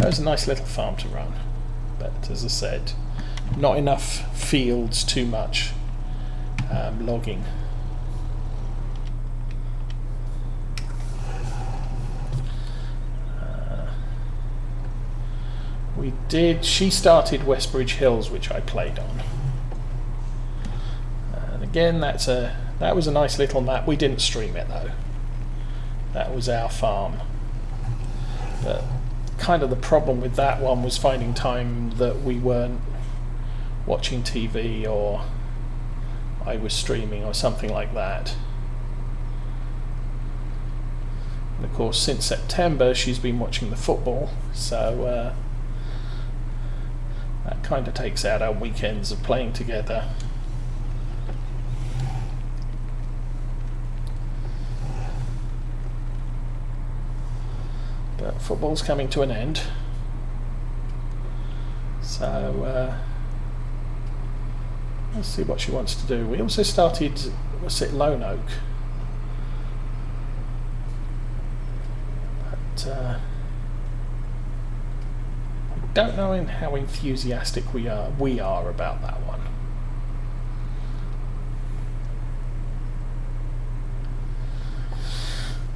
That was a nice little farm to run, but as I said, not enough fields, too much logging. She started Westbridge Hills, which I played on. And again, that was a nice little map. We didn't stream it though. That was our farm. But kind of the problem with that one was finding time that we weren't watching TV or I was streaming or something like that. And of course, since September, she's been watching the football, so that kind of takes out our weekends of playing together. But football's coming to an end, so let's see what she wants to do. We also started, what's it, Lone Oak, but I don't know how enthusiastic we are about that one.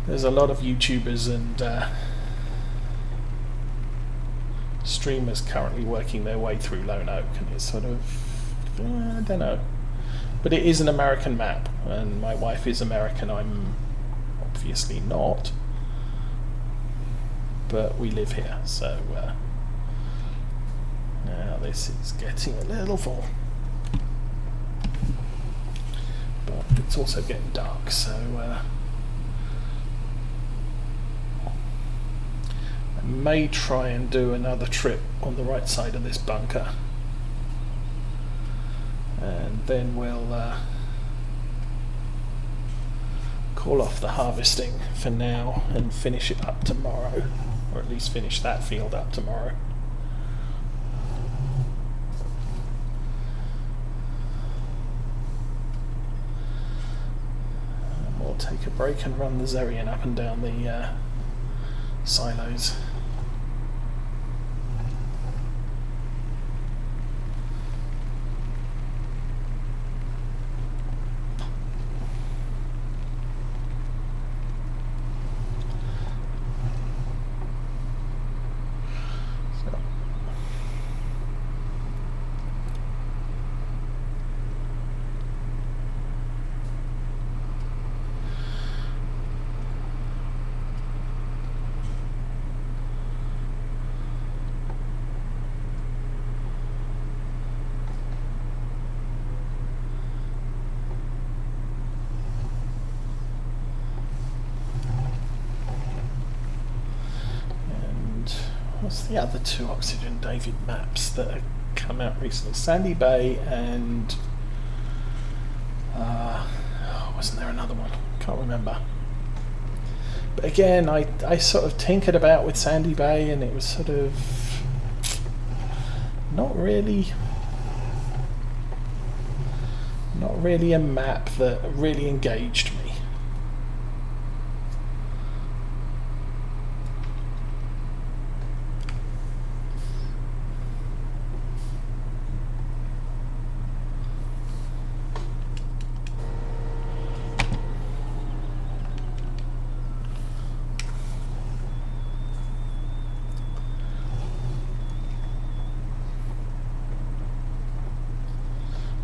There's a lot of YouTubers and streamers currently working their way through Lone Oak, and it's sort of, I don't know. But it is an American map, and my wife is American. I'm obviously not, but we live here, so now this is getting a little full. But it's also getting dark, so I may try and do another trip on the right side of this bunker, and then we'll call off the harvesting for now and finish it up tomorrow, or at least finish that field up tomorrow. And we'll take a break and run the Zerian up and down the silos. What's the other two Oxygen David maps that have come out recently? Sandy Bay and wasn't there another one? Can't remember. But again, I sort of tinkered about with Sandy Bay, and it was sort of not really a map that really engaged me.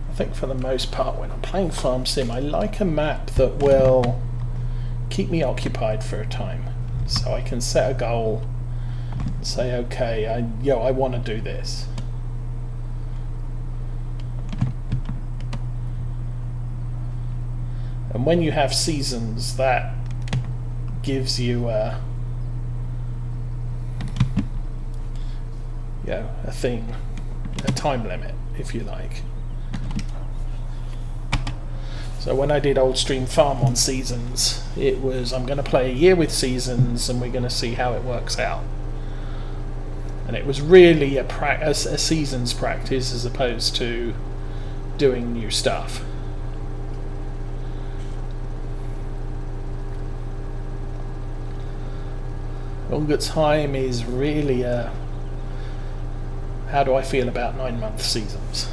I think for the most part when I'm playing Farm Sim, I like a map that will keep me occupied for a time, so I can set a goal and say, okay, I want to do this. And when you have seasons, that gives you a thing, a time limit, if you like. So when I did Old Stream Farm on seasons, it was, I'm going to play a year with seasons and we're going to see how it works out. And it was really a seasons practice as opposed to doing new stuff. Longer time is really a how do I feel about 9-month seasons?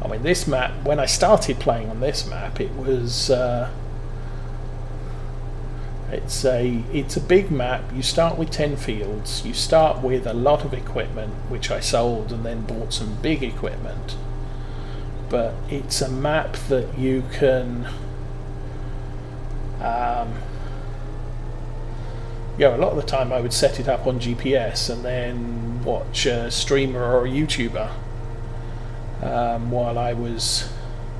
I mean, this map, when I started playing on this map, it was it's a big map. You start with 10 fields. You start with a lot of equipment, which I sold and then bought some big equipment. But it's a map that you can a lot of the time I would set it up on GPS and then watch a streamer or a YouTuber while I was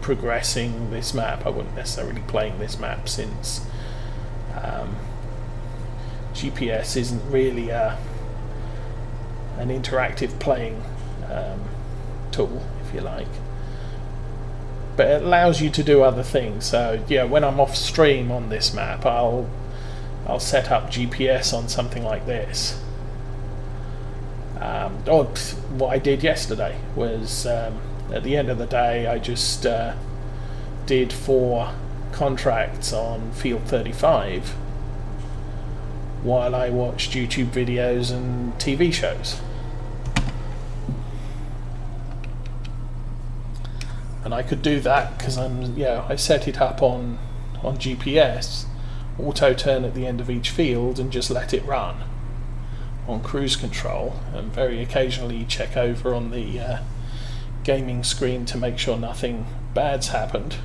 progressing this map. I wasn't necessarily playing this map, since GPS isn't really an interactive playing tool, if you like, but it allows you to do other things. So when I'm off stream on this map, I'll set up GPS on something like this. Or what I did yesterday was, at the end of the day, I just did 4 contracts on field 35 while I watched YouTube videos and TV shows. And I could do that because I set it up on GPS, auto turn at the end of each field, and just let it run on cruise control, and very occasionally check over on the gaming screen to make sure nothing bad's happened.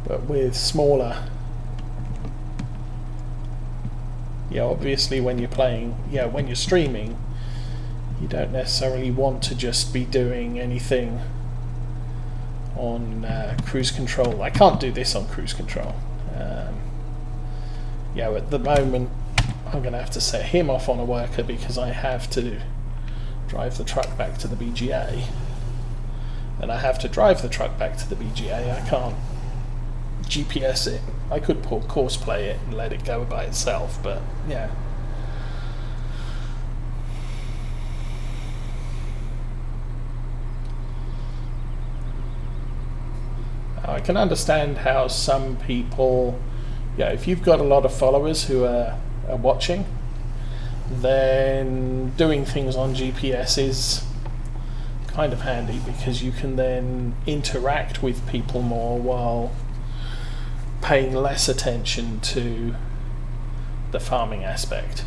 But with smaller, obviously when you're playing, when you're streaming, you don't necessarily want to just be doing anything on cruise control. I can't do this on cruise control. At the moment I'm going to have to set him off on a worker because I have to drive the truck back to the BGA, and I have to drive the truck back to the BGA. I can't GPS it. I could course play it and let it go by itself, but I can understand how some people, if you've got a lot of followers who are watching, then doing things on GPS is kind of handy, because you can then interact with people more while paying less attention to the farming aspect.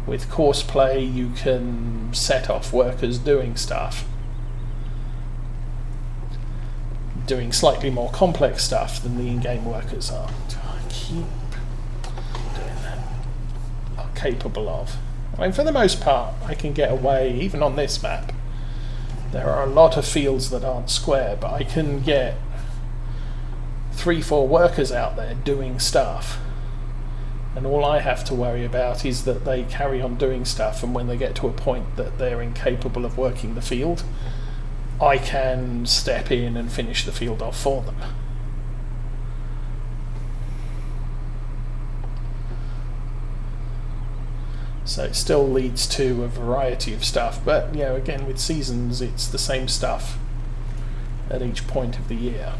With course play, you can set off workers doing stuff, doing slightly more complex stuff than the in-game workers are. I keep doing that. Are capable of. I mean, for the most part, I can get away, even on this map. There are a lot of fields that aren't square, but I can get 3-4 workers out there doing stuff, and all I have to worry about is that they carry on doing stuff, and when they get to a point that they're incapable of working the field, I can step in and finish the field off for them. So it still leads to a variety of stuff, but again, with seasons it's the same stuff at each point of the year.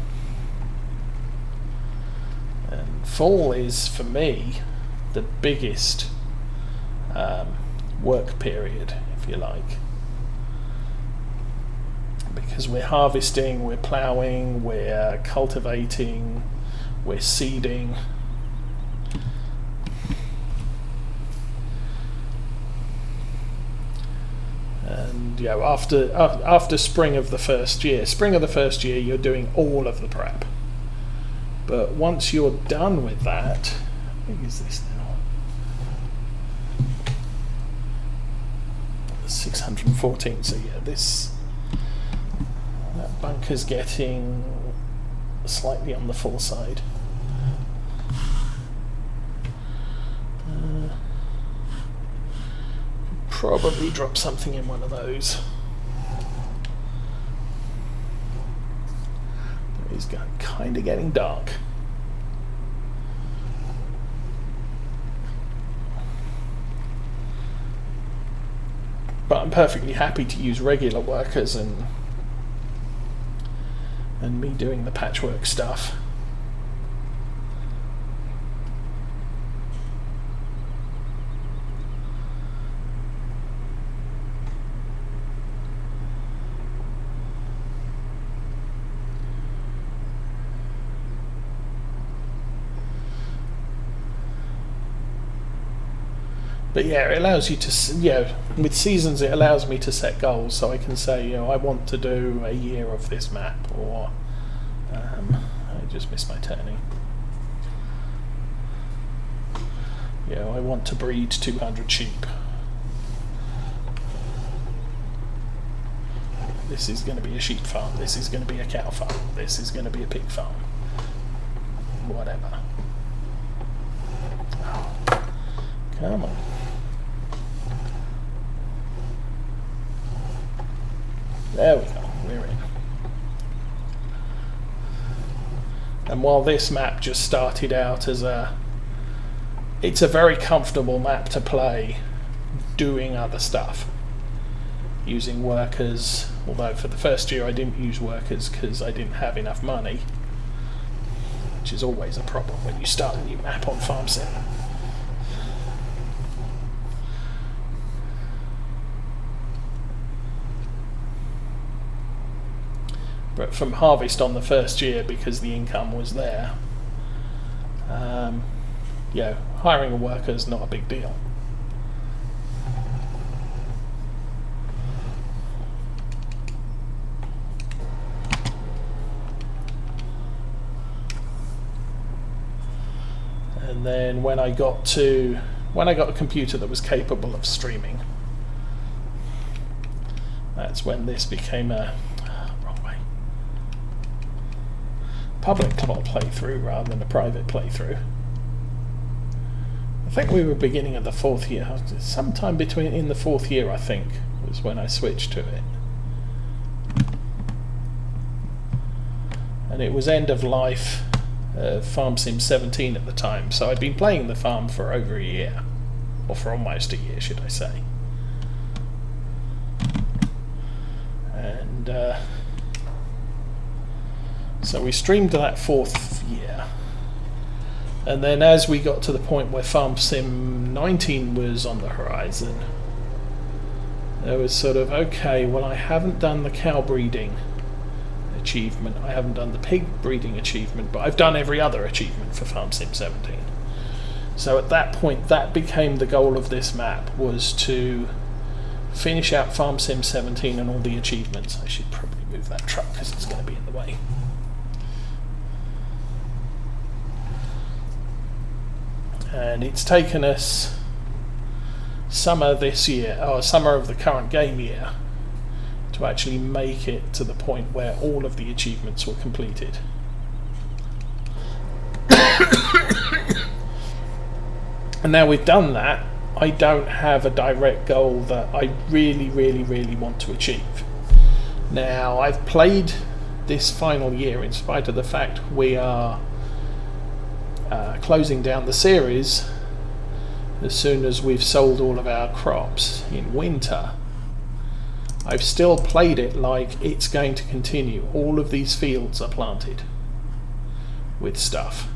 And fall is, for me, the biggest work period, if you like, because we're harvesting, we're ploughing, we're cultivating, we're seeding. And after spring of the first year, you're doing all of the prep. But once you're done with that, how big is this now? 614. So that bunker's getting slightly on the full side. Probably drop something in one of those. is kind of getting dark. But I'm perfectly happy to use regular workers and me doing the patchwork stuff. But yeah, it allows you to, with seasons it allows me to set goals, so I can say, I want to do a year of this map, or I just missed my turning. I want to breed 200 sheep. This is going to be a sheep farm, this is going to be a cow farm, this is going to be a pig farm. Whatever. Oh, come on. There we go, we're in. And while this map just started out as it's a very comfortable map to play doing other stuff. Using workers, although for the first year I didn't use workers because I didn't have enough money, which is always a problem when you start a new map on Farm Sim. But from harvest on the first year, because the income was there, hiring a worker is not a big deal. And then when I got a computer that was capable of streaming, that's when this became a public playthrough rather than a private playthrough. I think we were beginning of the 4th year. Sometime in the 4th year, I think, was when I switched to it. And it was end of life Farm Sim 17 at the time, so I'd been playing the farm for over a year, or for almost a year, should I say. And so we streamed that 4th year, and then as we got to the point where Farm Sim 19 was on the horizon, there was sort of, okay, well, I haven't done the cow breeding achievement, I haven't done the pig breeding achievement, but I've done every other achievement for Farm Sim 17. So at that point, that became the goal of this map, was to finish out Farm Sim 17 and all the achievements. I should probably move that truck because it's going to be in the way. And it's taken us summer this year, or summer of the current game year, to actually make it to the point where all of the achievements were completed. And now we've done that, I don't have a direct goal that I really, really, really want to achieve. Now, I've played this final year in spite of the fact we are closing down the series as soon as we've sold all of our crops in winter. I've still played it like it's going to continue. All of these fields are planted with stuff.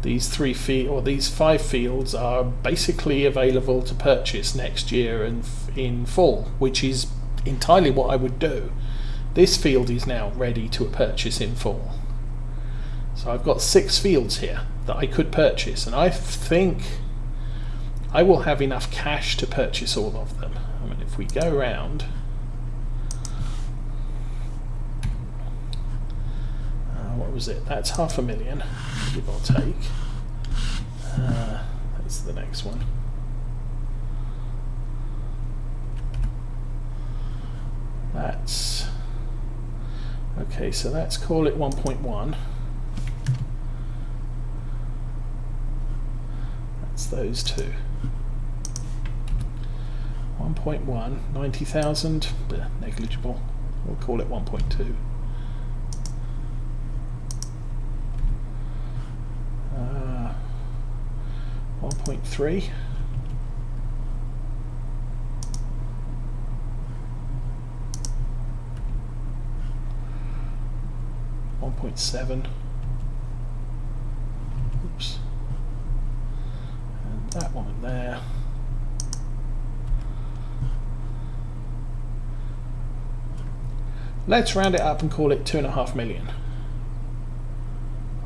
These 5 fields are basically available to purchase next year and in fall, which is entirely what I would do. This field is now ready to purchase in fall. So I've got 6 fields here that I could purchase, and I think I will have enough cash to purchase all of them. I mean, if we go around, what was it? That's 500,000, give or take. That's the next one. That's okay, so let's call it 1.1. That's those two. 1.1, 90,000, negligible. We'll call it 1.2. 1.3. 1.7. Oops. And that one there. Let's round it up and call it 2.5 million.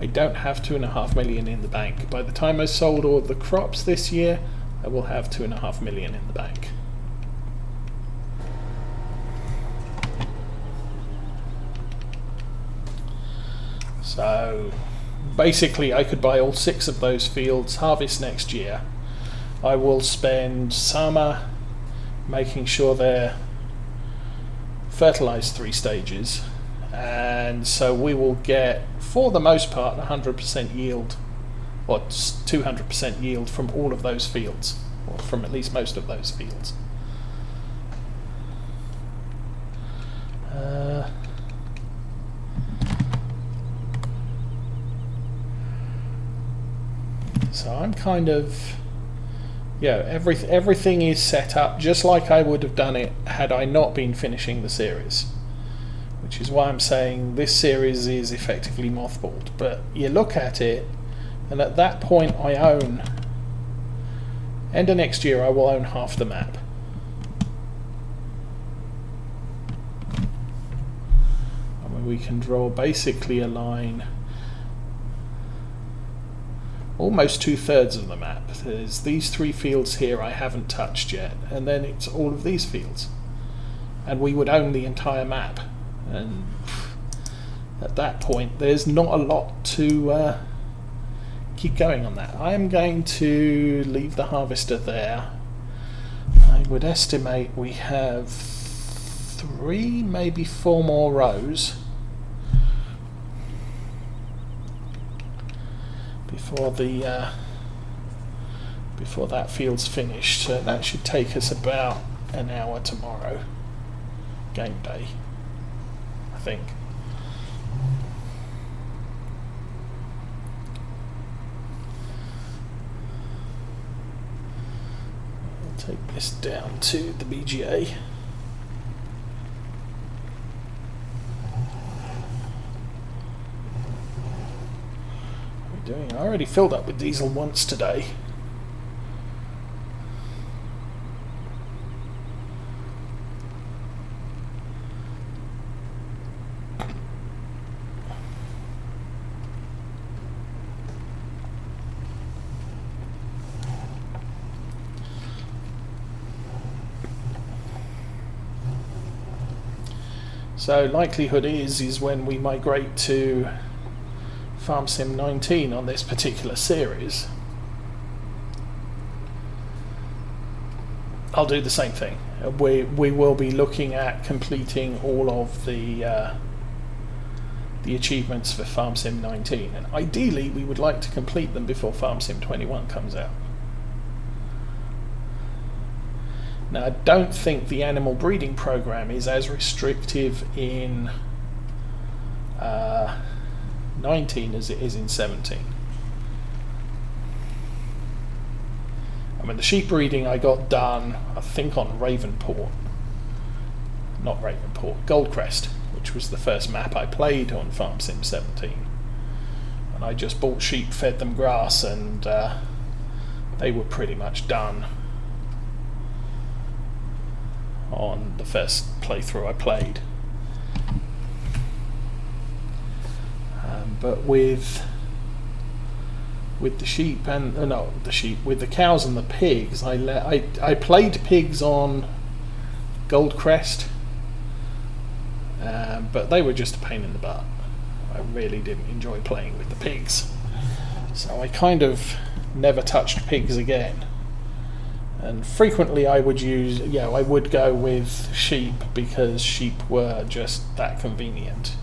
I don't have 2.5 million in the bank. By the time I've sold all the crops this year, I will have 2.5 million in the bank. So basically I could buy all 6 of those fields, harvest next year. I will spend summer making sure they're fertilized 3 stages, and so we will get, for the most part, 100% yield, or 200% yield from all of those fields, or from at least most of those fields. So I'm kind of, everything is set up just like I would have done it had I not been finishing the series, which is why I'm saying this series is effectively mothballed. But you look at it, and at that point I own, end of next year I will own half the map. I mean, we can draw basically a line almost 2/3 of the map. There's these 3 fields here I haven't touched yet, and then it's all of these fields, and we would own the entire map. And at that point there's not a lot to keep going on that. I am going to leave the harvester there. I would estimate we have 3, maybe 4 more rows before that field's finished. So that should take us about an hour tomorrow, game day, I think. I'll take this down to the BGA. I already filled up with diesel once today. So likelihood is when we migrate to Farm Sim 19 on this particular series, I'll do the same thing. We will be looking at completing all of the achievements for Farm Sim 19, and ideally we would like to complete them before Farm Sim 21 comes out. Now, I don't think the animal breeding program is as restrictive in 19 as it is in 17. I mean, the sheep breeding I got done, I think, on Goldcrest, which was the first map I played on Farm Sim 17. And I just bought sheep, fed them grass, and they were pretty much done on the first playthrough I played. But with the sheep and with the cows and the pigs, I played pigs on Goldcrest, but they were just a pain in the butt. I really didn't enjoy playing with the pigs, so I kind of never touched pigs again. And frequently I would go with sheep because sheep were just that convenient,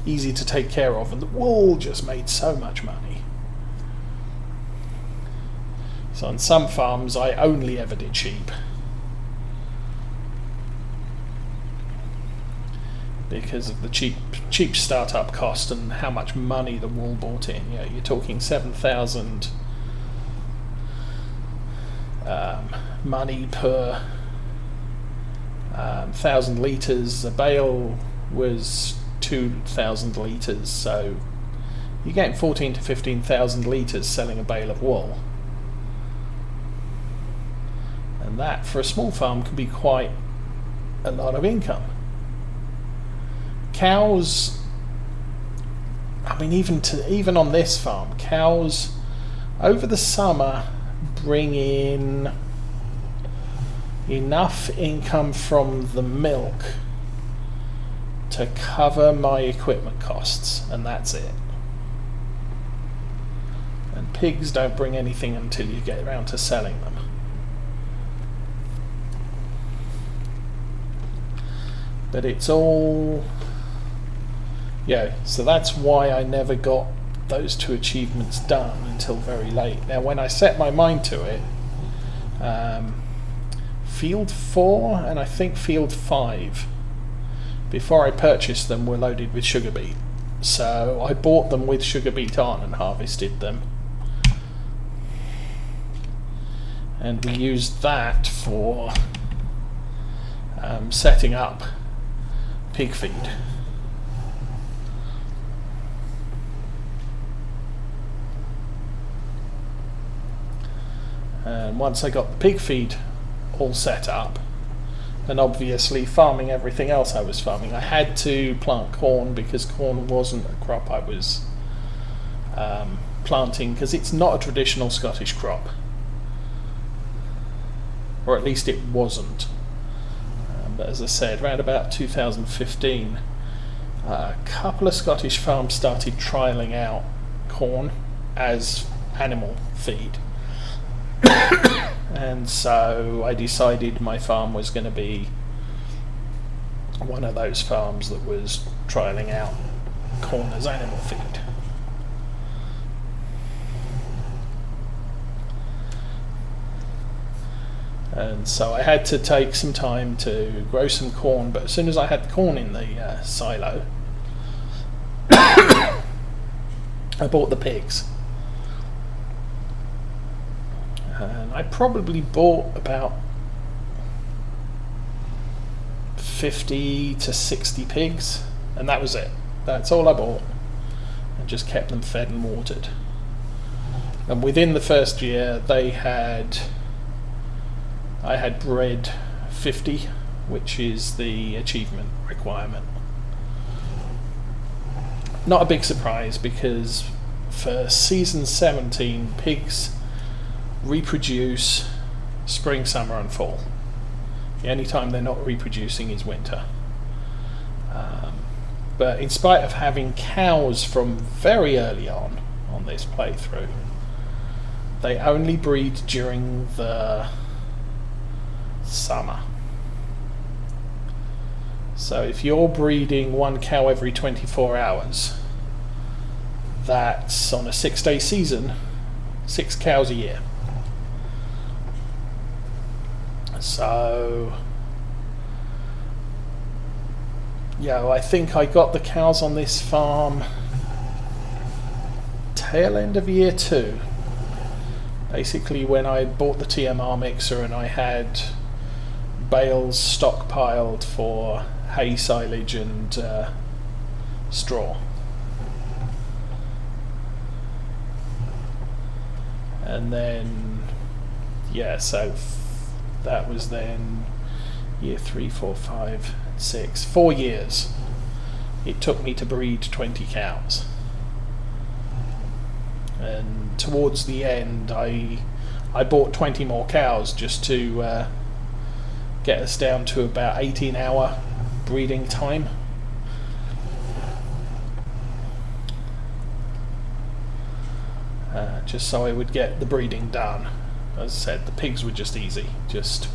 easy to take care of, and the wool just made so much money. So on some farms I only ever did sheep, because of the cheap startup cost and how much money the wool brought in. You know, you're talking 7,000 money per 1,000 litres. A bale was 2,000 litres, so you're getting 14 to 15,000 litres selling a bale of wool, and that for a small farm can be quite a lot of income. Cows, I mean, even on this farm, cows over the summer bring in enough income from the milk to cover my equipment costs, and that's it. And pigs don't bring anything until you get around to selling them. But it's all, yeah, so that's why I never got those two achievements done until very late. Now when I set my mind to it, Field 4 and I think Field 5, before I purchased them, were loaded with sugar beet. So I bought them with sugar beet on and harvested them. And we used that for setting up pig feed. And once I got the pig feed all set up, and obviously farming everything else I was farming, I had to plant corn because corn wasn't a crop I was planting, because it's not a traditional Scottish crop, or at least it wasn't. But as I said, around about 2015, a couple of Scottish farms started trialling out corn as animal feed. And so I decided my farm was going to be one of those farms that was trialling out corn as animal feed. And so I had to take some time to grow some corn, but as soon as I had the corn in the silo, I bought the pigs. And I probably bought about 50 to 60 pigs, and that was it. That's all I bought, and just kept them fed and watered. And within the first year, I had bred 50, which is the achievement requirement. Not a big surprise, because for season 17, pigs reproduce spring, summer and fall. The only time they're not reproducing is winter. But in spite of having cows from very early on this playthrough, they only breed during the summer. So if you're breeding one cow every 24 hours, that's on a 6-day season, 6 cows a year. So yeah, I think I got the cows on this farm tail end of year 2. Basically when I bought the TMR mixer and I had bales stockpiled for hay, silage and straw. And then yeah, so that was then year 3, 4, 5, 6, 4 years it took me to breed 20 cows. And towards the end I bought 20 more cows just to get us down to about 18-hour breeding time. Just so I would get the breeding done. As I said, the pigs were just easy. Just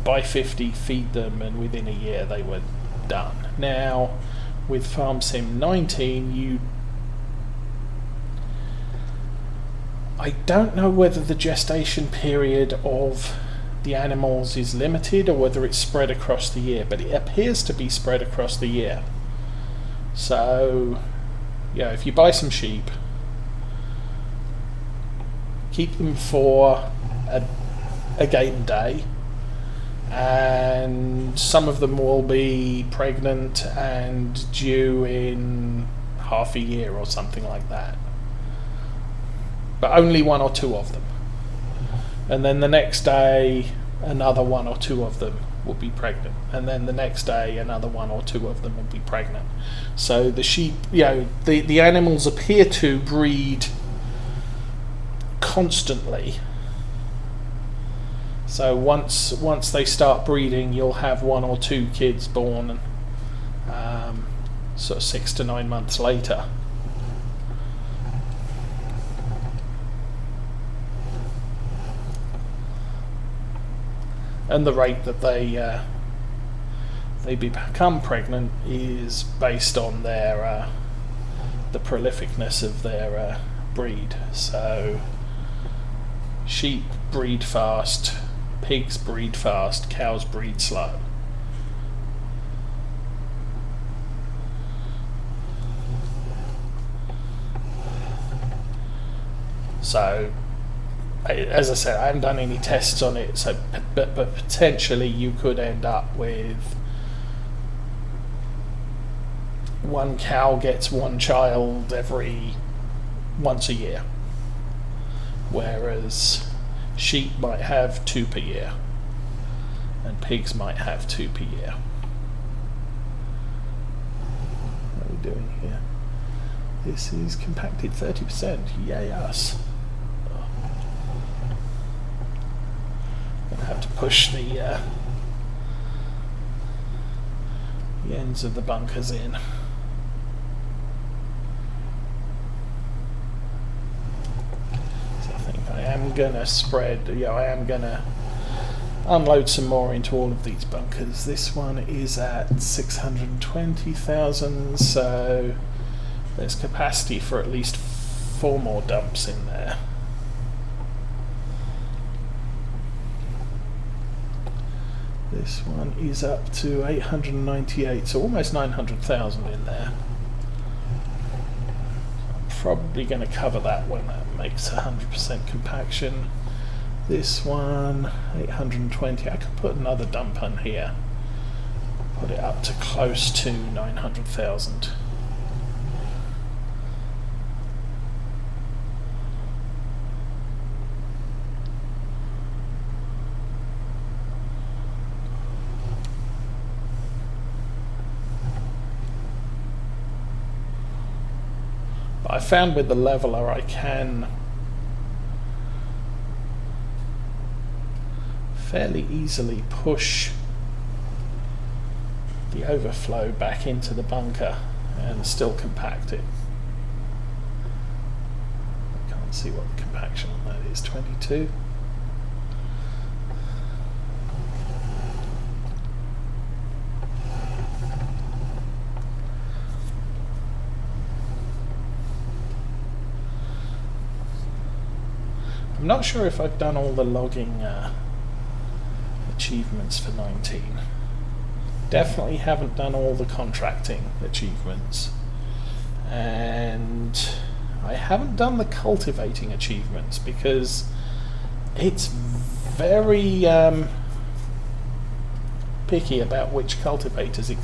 buy 50, feed them, and within a year they were done. Now, with Farm Sim 19, I don't know whether the gestation period of the animals is limited or whether it's spread across the year, but it appears to be spread across the year. So, if you buy some sheep, keep them for a game day, and some of them will be pregnant and due in half a year or something like that. But only one or two of them. And then the next day, another one or two of them will be pregnant. And then the next day, another one or two of them will be pregnant. So the sheep, the animals appear to breed constantly. So once they start breeding, you'll have one or two kids born, sort of 6 to 9 months later. And the rate that they become pregnant is based on their the prolificness of their breed. So sheep breed fast, pigs breed fast, cows breed slow. So, as I said, I haven't done any tests on it, so but potentially you could end up with one cow gets one child once a year, whereas sheep might have 2 per year, and pigs might have 2 per year. What are we doing here? This is compacted 30%. Yes. Gonna have to push the ends of the bunkers in. So I think I am gonna I am gonna unload some more into all of these bunkers. This one is at 620,000, so there's capacity for at least 4 more dumps in there. This one is up to 898, so almost 900,000 in there. I'm probably going to cover that when that makes 100% compaction. This one, 820. I could put another dump on here. Put it up to close to 900,000. I found with the leveler I can fairly easily push the overflow back into the bunker and still compact it. I can't see what the compaction on that is, 22. I'm not sure if I've done all the logging achievements for 19. Definitely haven't done all the contracting achievements. And I haven't done the cultivating achievements because it's very picky about which cultivators it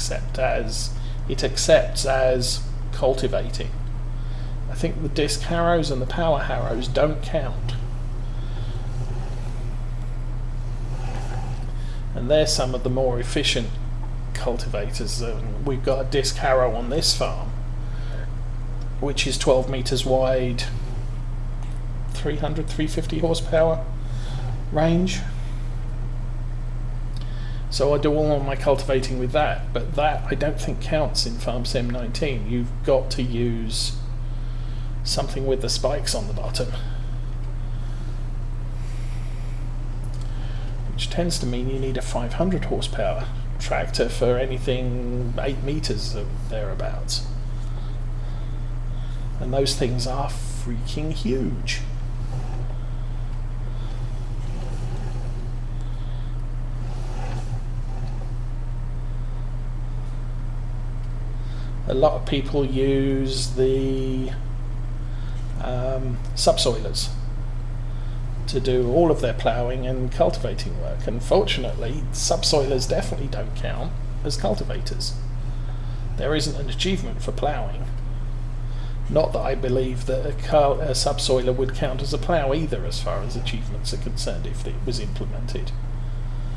accepts as cultivating. I think the disc harrows and the power harrows don't count. And they're some of the more efficient cultivators. We've got a disc harrow on this farm, which is 12 meters wide, 350 horsepower range. So I do all of my cultivating with that, but that I don't think counts in Farm Sim 19. You've got to use something with the spikes on the bottom, which tends to mean you need a 500 horsepower tractor for anything 8 meters or thereabouts. And those things are freaking huge. a lot of people use the subsoilers to do all of their ploughing and cultivating work. Unfortunately, subsoilers definitely don't count as cultivators. There isn't an achievement for ploughing. Not that I believe that a subsoiler would count as a plough either, as far as achievements are concerned, if it was implemented.